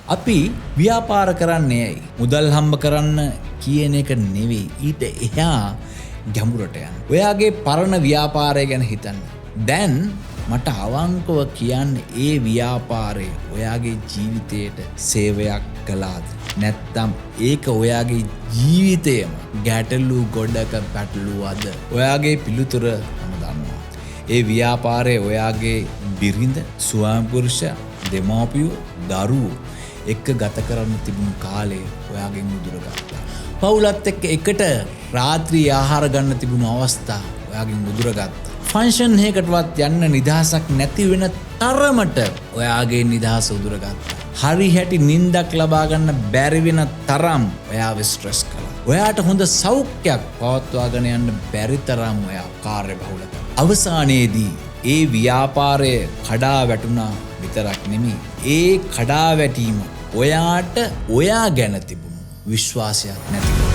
අපි ව්‍යාපාර කරන්නේ ඇයි? මුදල් හම්බ කරන්න කියන එක නෙවෙයි. ඊට එහා ගැඹුරට යන්න. ඔයාගේ පරණ ව්‍යාපාරය ගැන හිතන්න. දැන් මට අවංකව කියන්න ඒ ව්‍යාපාරය ඔයාගේ ජීවිතයට සේවයක් කළාද? නැත්තම් ඒක ඔයාගේ ජීවිතයම ගැටලු ගොඩක පැටලුවද? ඔයාගේ පිළිතුර මම දන්නවා. ඒ ව්‍යාපාරය ඔයාගේ බිරිඳ, ස්වාමිපුරුෂ, දෙමව්පියෝ, දරුවෝ එක්ක ගත කරන්න තිබුණු කාලය ඔයාගෙන් උදුරගත්තා. පවුලත් එක්ක එකට රාත්‍රී ආහාර ගන්න තිබුණු අවස්ථා ඔයාගෙන් උදුරගත්තා. ෆන්ක්ෂන් එකකටවත් යන්න නිදහසක් නැති වෙන තරමට ඔයාගේ නිදහස උදුරගත්තා. හරි හැටි නිින්දක් ලබා ගන්න බැරි වෙන තරම් ඔයාව ස්ට්‍රෙස් කළා. ඔයාට හොඳ සෞඛ්‍යයක් පවත්වාගෙන යන්න බැරි තරම් ඔයා කාර්යබහුල කළා. අවසානයේදී ඒ ව්‍යාපාරය කඩා වැටුණා විතරක් නෙමෙයි. ඒ කඩා වැටීම ඔයාට ඔයා ගැන තිබුණු විශ්වාසයක් නැති